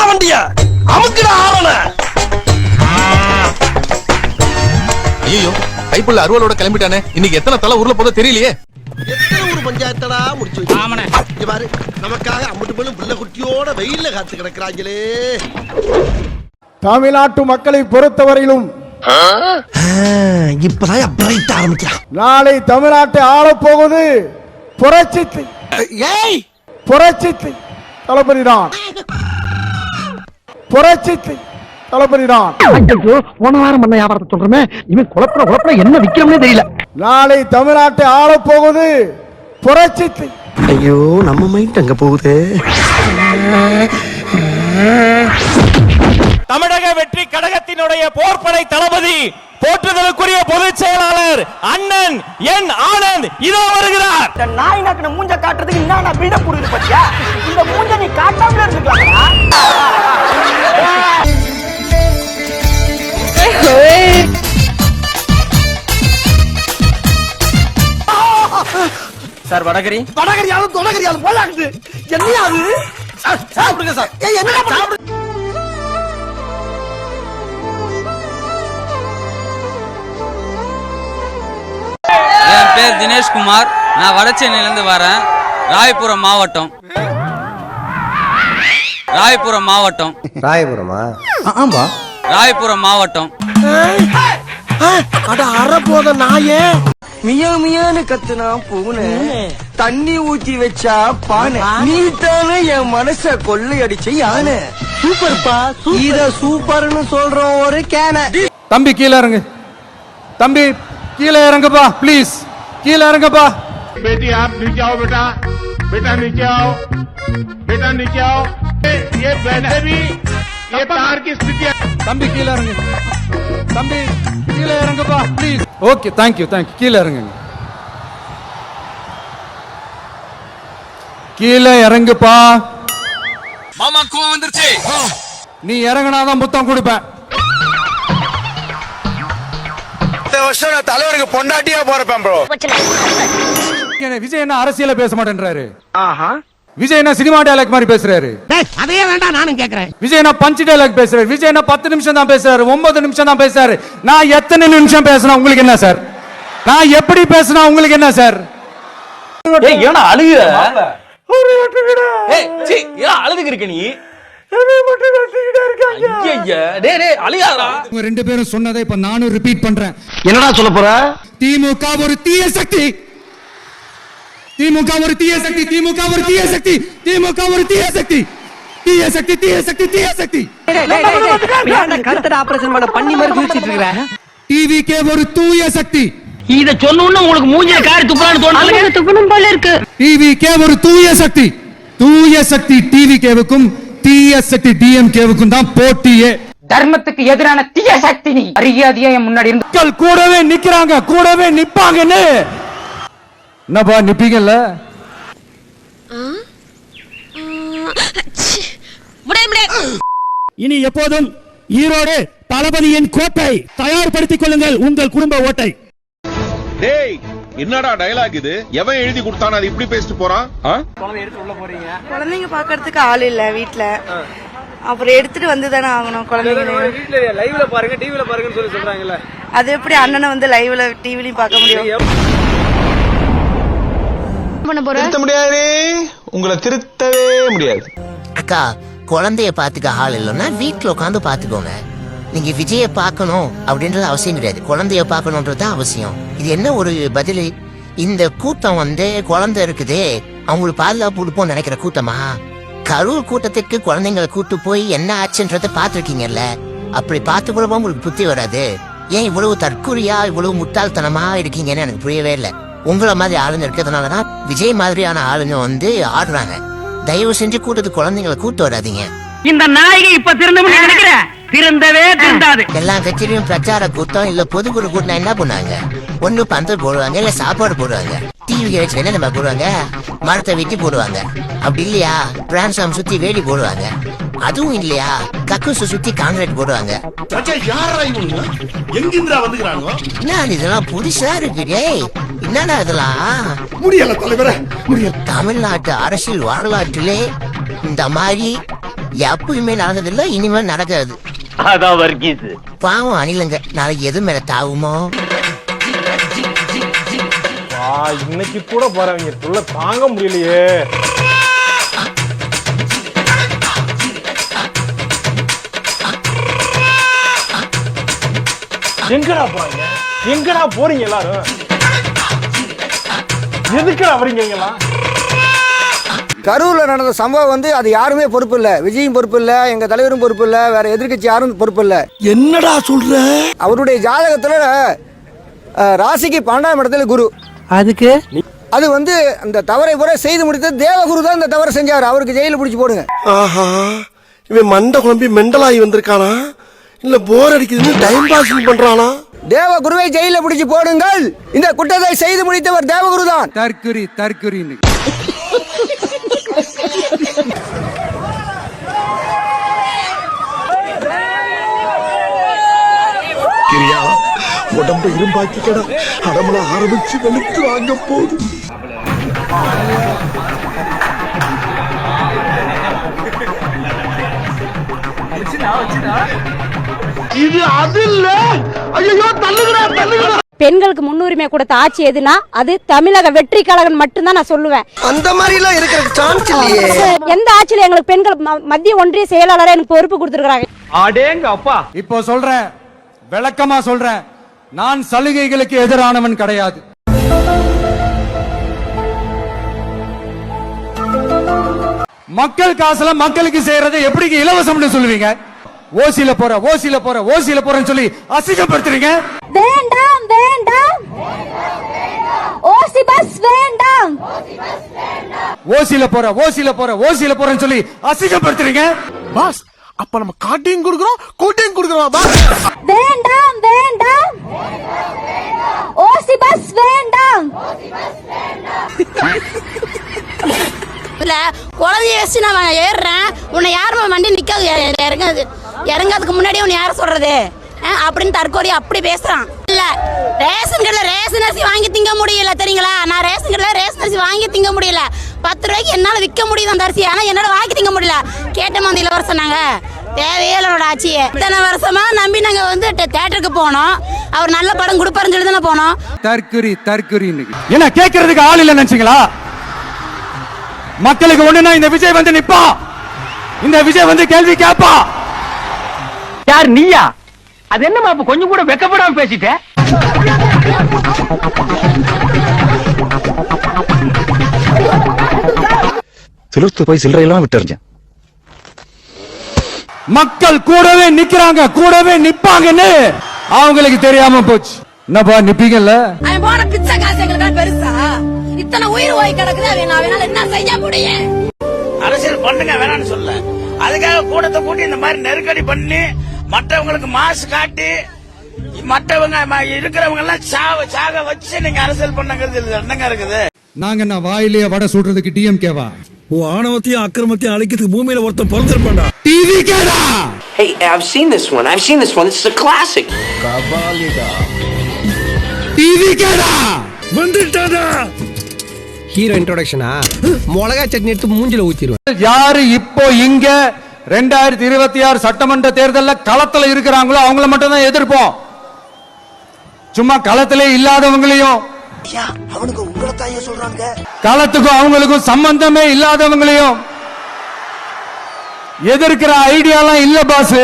வண்டிய அமுக்குடா ஆவன. ஐயோ கைப்புள்ள அருவாளோட கிளம்பிட்டானே. இன்னைக்கு எத்தனை தலை ஊர்ல போதோ தெரியலையே. எத்தனை ஊர் பஞ்சாயத்தடா முடிச்சு வச்சு பாரு. நமக்காக அம்பட்டு போலும் பிள்ளை குட்டியோட வெயில்ல காத்து கிடக்குறாங்களே. தமிழ்நாட்டு மக்களை பொறுத்தவரையிலும் இப்பதான் பிரைட் ஆரம்பிக்கிறான். நாளை தமிழ்நாட்டை ஆளப்போவது புரட்சி தளபதி தான். புரட்சி தளபதி தான். போன வாரம் பண்ண வியாபாரத்தை சொல்றமே இவன் குழப்பற என்ன விக்கிறோம்னே தெரியல. நாளை தமிழ்நாட்டை ஆளப்போவது புரட்சி. ஐயோ நம்ம மைண்ட் அங்க போகுது. தமிழக வெற்றி கழகத்தினுடைய போர்ப்படை தளபதி போற்றுதலுக்குரிய பொதுச் செயலாளர் அண்ணன் என் ஆனந்த் இதோ வருகிறார். நாய் நக்கன மூஞ்ச காட்டுறதுக்கு என்ன பில்டப் கொடுக்குது பத்தியா? இந்த மூஞ்ச நீ காட்டாமல இருக்கலாம். சார் வடகரியாலும் தொடகரியாலும் போலாக்குது. என்னையா அது? சாப்பிடுங்க சார். என்ன சாப்பிடு? என் பேர் தினேஷ்குமார். நான் வடசென்னையிலிருந்து வரேன். ராயபுரம் மாவட்டம். ராயபுரமா? ஆமா ராயபுரம் மாவட்டம். அட அறப்போத நாயே. மியா மியான்னு கத்துனா பூனை, தண்ணி ஊத்தி வச்சா பானை, நீ தானே என் மனச கொள்ளையடிச்ச யானை. சூப்பர்ப்பா, இத சூப்பர்னு சொல்றோம் ஒரு கேன. தம்பி கீழே இறங்கு. தம்பி கீழே இறங்குப்பா ப்ளீஸ். கீழே இறங்குப்பா. बेटी आप नीचे आओ बेटा. बेटा नीचे आओ. बेटा नीचे आओ. ये वैसे भी ये तार की स्थिति है. தம்பி கீழே இறங்கு. தம்பி கீழே இறங்குப்பா ப்ளீஸ். Okay thank you. கீழே இறங்குங்க. கீழே இறங்குப்பா. மாமா கோவம் வந்துருச்சு. நீ இறங்குனாதான் முத்தம் கொடுப்பேன். தலைவருக்கு பொண்டாட்டியா போறப்பேன் ப்ரோ. விஜய் என்ன அரசியல பேச மாட்டேன்றாரு. விஜய் என்ன சினிமா டயலாக் மாதிரி பேசுறாரு. அதையே வேண்டாம் நானும் கேக்குறேன். விஜய் என்ன பஞ்ச் டயலாக் பேசுறாரு. விஜய் என்ன 10 நிமிஷம் தான் பேசுறாரு, 9 நிமிஷம் தான் பேசுறாரு. நான் எத்தனை நிமிஷம் பேசினா உங்களுக்கு என்ன சார்? நான் எப்படி பேசினா உங்களுக்கு என்ன சார்? ஏன்னா அழுகுற அழுதுக்கு இருக்க நீ. ரெண்டு பேரும் சொன்னதை இப்ப நானும் ரிப்பீட் பண்றேன். என்னடா சொல்ல போற? திமுக ஒரு தீய சக்தி. திமுக ஒரு தீய சக்தி. திமுக ஒரு தீய சக்தி. திமுக ஒரு தீய சக்தி. தீய சக்தி தீய சக்தி தீய சக்தி. கருத்தட ஆபரேஷன் பண்ண பண்ணி மாதிரி குளிச்சிட்டு இருக்கற. டிவிகே ஒரு தூய சக்தி. இத சொன்னோம்னா உங்களுக்கு மூஞ்சில காரி துப்பலான்னு தோணுது. துப்பணும் போல இருக்கு. டிவிகே ஒரு தூய சக்தி. தூய சக்தி டிவிகேவுக்கும் தீய சக்தி டிஎம்கேவுக்கும் தான் போட்டியே. தர்மத்துக்கு எதிரான தீய சக்தி நீ. அறியாதியா என் முன்னாடி இருந்து கூடவே நிக்கிறாங்க, கூடவே நிப்பாங்கன்னு. என்னப்பா நிப்பீங்கல்ல? இனி எப்போதும் ஈரோடு தளபதியின் கோட்டை. தயார்படுத்திக் கொள்ளுங்கள் உங்கள் குடும்ப ஓட்டை. டேய் என்னடா டயலாக் இது? எவன் எழுதி கொடுத்தானே அது இப்படி பேசிட்டு போறான்? குழந்தைங்க பாக்குறதுக்கு ஆள் இல்ல வீட்டுல. அப்புறம் எடுத்துட்டு வந்து தானே ஆகணும். குழந்தைங்க லைவ்ல பாருங்க, டிவில பாருங்கன்னு சொல்லி சொல்றாங்கல்ல. அது எப்படி அண்ணனை வந்து லைவ்ல டிவிலையும் பார்க்க முடியும்? திருத்த முடியாது. உங்களை திருத்தவே முடியாது. அக்கா, குழந்தைய பாத்துக்க ஆள் இல்லைன்னா வீட்டுல உட்காந்து பாத்துக்கோங்க. நீங்க விஜய பார்க்கணும் அப்படின்றது அவசியம் கிடையாது. குழந்தைய பார்க்கணும்ன்றது அவசியம். இது என்ன ஒரு பதில்? இந்த கூட்டம் வந்து குழந்தை இருக்குதே அவங்களுக்கு பாதுகாப்பு கொடுப்போம் நினைக்கிற கூட்டமா? கரூர் கூட்டத்துக்கு குழந்தைங்களை கூட்டு போய் என்ன ஆச்சுன்றத பாத்துருக்கீங்கல்ல. அப்படி பார்த்து கூட உங்களுக்கு புத்தி வராது. ஏன் இவ்வளவு தற்கொலையா இவ்வளவு முட்டாள்தனமா இருக்கீங்கன்னு எனக்கு புரியவே இல்லை. உங்களை மாதிரி ஆளுங்க இருக்கிறதுனாலதான் விஜய் மாதிரியான ஆளுங்க வந்து ஆடுறாங்க. தயவு செஞ்சு கூட்டத்துக்கு குழந்தைங்களை கூட்டு வராதீங்க. இந்த நாயகி இப்ப திருந்தவும் நினைக்கிறேன். திருந்தவே திருந்தாது. எல்லா கட்சியிலும் பிரச்சார கூட்டம் இல்ல பொதுக்குழு கூட்டம் என்ன பண்ணாங்க? ஒண்ணு பந்தல் போடுவாங்க, இல்ல சாப்பாடு போடுவாங்க. டிவி வச்சு என்ன நம்ம போடுவாங்க? மரத்தை வெட்டி போடுவாங்க. அப்படி இல்லையா டிரான்ஸ்ஃபார்ம் சுத்தி வேலி போடுவாங்க. அதுவும் இல்லையா கக்கூசு சுத்தி கான்கிரீட் போடுவாங்க. என்ன இதெல்லாம் புதுசா இருக்கு. என்னடா இதெல்லாம்? முடியல தலைவரே, முடியல. தமிழ்நாட்டு அரசியல் வரலாற்றிலே இந்த மாதிரி எப்பயுமே நடந்ததில்ல, இனிமேல் நடக்காது. அதான் வர்க்கீஸ். பாவம் அணிலுங்க, நாளைக்கு எது மேல தாவுமோ. இன்னைக்கு கூட போறவங்க சொல்ல தாங்க முடியலையே. எங்கடா போறீங்க? எங்கடா போறீங்க எல்லாரும்? எதுக்குடா வரீங்க? கரூர்ல நடந்த சம்பவம் வந்து அது யாருமே பொறுப்பு இல்ல. விஜயும் பொறுப்பு இல்ல, எங்க தலைவரும் பொறுப்பு இல்ல, வேற எதிர்க்கட்சி யாரும் பொறுப்பு இல்ல. என்னடா சொல்ற? அவருடைய ஜாதகத்துல ராசிக்கு 12ஆம் இடத்துல குரு. அதுக்கு அது வந்து அந்த தவறை பூரா செய்து முடித்த தேவகுரு தான் இந்த தவறை செஞ்சாரு. அவருக்கு ஜெயில பிடிச்சு போடுங்க. ஆஹா, இவன் மண்டை குழம்பி மெண்டலாகி வந்திருக்கானா இல்ல போர் அடிக்குதுன்னு டைம் பாஸ் பண்றானா? தேவகுருவை ஜெயில பிடிச்சு போடுங்கள். இந்த குற்றத்தை செய்து முடித்தவர் தேவகுரு தான். தற்குறி தற்குறி. கிரியா, உடம்பு இரும்பாக்கிக்கடா, அடமல ஆரம்பிச்சு வெளுத்து வாங்க போகுது. இது அது இல்ல. ஐயோ, தள்ளுகிறா தள்ளுகிறா. பெண்களுக்கு முன்னுரிமை கொடுத்த ஆட்சி எதுனா அது தமிழக வெற்றி கழகம் மட்டும்தான் நான் சொல்லுவேன். அந்த மாதிரி எல்லாம் இருக்கிற சான்ஸ் இல்லையே. எந்த ஆட்சியில எங்களுக்கு பெண்கள் மத்திய ஒன்றிய செயலாளரா எனக்கு பொறுப்பு கொடுத்திருக்காங்க. அடேங்க அப்பா. இப்போ சொல்றேன், விளக்கமா சொல்றேன், நான் சலுகைகளுக்கு எதிரானவன் கிடையாது. மக்கள் காசுல மக்களுக்கு செய்யறதை எப்படி இலவசம்னு சொல்லுவீங்க? ஓசில போற ஓசில போற ஓசில போறன்னு சொல்லி அசிங்கப்படுத்துறீங்க. வேண்டாம் வேண்டாம், ஓசி பஸ் வேண்டாம். ஓசில போற ஓசில போற ஓசில போறன்னு சொல்லி அசிங்கப்படுத்துறீங்க. பாஸ், அப்ப நம்ம காட்டையும் கொடுக்கிறோம் கூட்டையும் கொடுக்கிறோம். பாஸ், வேண்டாம் வேண்டாம், ஓசி பஸ் வேண்டாம். இல்ல குழந்தைய வச்சு நான் ஏறுறேன், உன்னை யாருமே வண்டி நிக்காது, இறங்காதுக்கு முன்னாடி உன்னை யார சொல்றது அப்படின்னு தற்கொலை அப்படி பேசுறான். இல்ல ரேஷன் கடையில ரேஷன் அரிசி வாங்கி திங்க முடியல தெரியுங்களா? நான் ரேஷன் கடையில ரேஷன் அரிசி வாங்கி திங்க முடியல. 10 ரூபாய்க்கு என்னால விற்க முடியுது அந்த அரிசி, ஆனா என்னால வாங்கி திங்க முடியல. கேட்ட மாதிரி இலவசம் நாங்க தேவையில்லோட ஆட்சியை இத்தனை வருஷமா நம்பி நாங்க வந்து தியேட்டருக்கு போனோம். அவர் நல்ல படம் கொடுப்பாருன்னு சொல்லி தானே போனோம். தற்குறி தற்குறி. என்ன கேட்கறதுக்கு ஆள் இல்ல நினைச்சீங்களா? மக்களுக்கு ஒண்ணுனா இந்த விஜய் வந்து நிப்பா, இந்த விஜய் வந்து கேள்வி கேட்பா. யார் நீயா? அது என்னமா அப்ப கொஞ்சம் கூட வெக்கப்படாம பேசிட்ட? சிலுத்து போய் சில்லறையெல்லாம் விட்டுருச்சேன். மக்கள் கூடவே நிக்கிறாங்க, கூடவே நிப்பாங்கன்னு அவங்களுக்கு தெரியாம போச்சு. என்னப்பா நிப்பீங்கல்ல? அவன் போன பிச்சை காசு எங்களுக்கு பெருசா? இத்தனை உயிர் ஓய் கிடக்குது, அவனால என்ன செய்ய முடியும்? அரசியல் பண்ணுங்க வேணாம்னு சொல்ல, அதுக்காக கூட்டத்தை கூட்டி இந்த மாதிரி நெருக்கடி பண்ணி மற்றவங்களுக்கு மாசு காட்டி மற்றவங்க இருக்கிறவங்க எல்லாம் சாக வச்சு நீங்க அரசியல் பண்ணுங்கிறது என்னங்க இருக்குது? நாங்க என்ன வாயிலேயே வடை சுடுறதுக்கு டிஎம்கேவா? ஆணவத்தையும் அக்கிரமத்தையும் அழிக்கிறதுக்கு பூமியில ஒருத்தன் பிறந்திருப்பான்டா. டிவி கேடா. Hey, I've seen this one. This is a classic. கபாலிடா. டிவி கேடா. வந்துட்டாடா. ஹீரோ இன்ட்ரோடக்ஷனா? மிளகா சட்னி எடுத்து மூஞ்சில ஊத்திடுவேன். யாரு இப்போ இங்க 2026 சட்டமன்ற தேர்தல்ல களத்துல இருக்கிறாங்களோ அவங்கள மட்டும் தான் எதிர்ப்போம். சும்மா களத்திலே இல்லாதவங்களையும், அவனுக்கு உங்களத்தாயே சொல்றாங்க, களத்துக்கும் அவங்களுக்கும் சம்பந்தமே இல்லாதவங்களையும் எதிர்க்கிற ஐடியாலாம் இல்ல பாஸ்.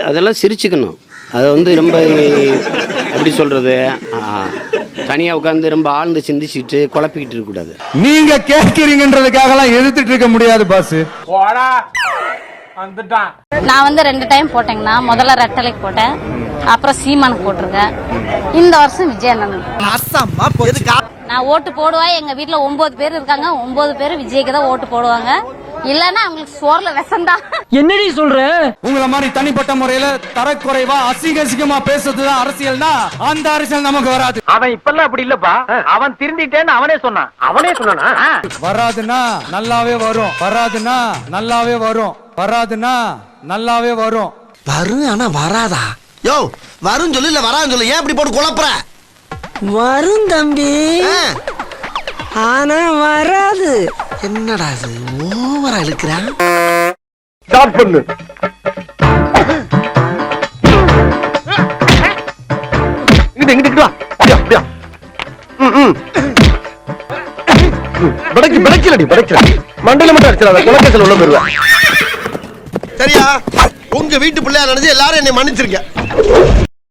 அதெல்லாம் சிரிச்சுக்கணும். அது வந்து ரொம்ப எப்படி சொல்றது, தனியா உட்கார்ந்து ரொம்ப ஆழ்ந்து சிந்திச்சுட்டு குழப்பிக்கிட்டு இருக்க கூடாது. நீங்க கேட்கிறீங்கன்றதுக்காக எல்லாம் எதிர்த்துட்டு இருக்க முடியாது பாஸ். நான் வந்து 2 டைம் போட்டேங்கண்ணா. முதல்ல ரெட்டலைக்கு போட்டேன், அப்புறம் சீமானுக்கு போட்டிருக்கேன். இந்த வருஷம் விஜயண்ணனுக்கு. நான் ஓட்டு போடுவேன். எங்க வீட்டுல 9 பேர் இருக்காங்க, 9 பேர் விஜய்க்கு தான் ஓட்டு போடுவாங்க. இல்லன்னா அவங்களுக்கு சோர்ல விஷம் தான். என்னடி சொல்ற? உங்களை மாதிரி தனிப்பட்ட முறையில தரக்குறைவா அசிங்கமா பேசுறதுதான் அரசியல்னா அந்த அரசியல் நமக்கு வராது. அவன் இப்பெல்லாம் அப்படி இல்லப்பா, அவன் திருந்திட்டேன்னு அவனே சொன்னானா? வராதுன்னா நல்லாவே வரும், வராதுன்னா நல்லாவே வரும், வராதுன்னா நல்லாவே வரும். வரும் ஆனா வராதா? யோ, வரும் சொல்லு இல்ல வரான்னு சொல்லு, ஏன் இப்படி போட்டு குழப்புற? வரும் தம்பி, ஆனா வராது. என்னடா இது ஓவரா இழுக்கிறான்? ஸ்டார்ட் பண்ணு. இங்கிட்டு வா. அப்படியா அப்படியா. படைக்கல மண்டல மட்டும் அடிச்சிடாத, குலக்கேசல் உள்ள போயிருவேன். சரியா? உங்க வீட்டு பிள்ளையா நினைச்சு எல்லாரும் என்னை மன்னிச்சிருங்க.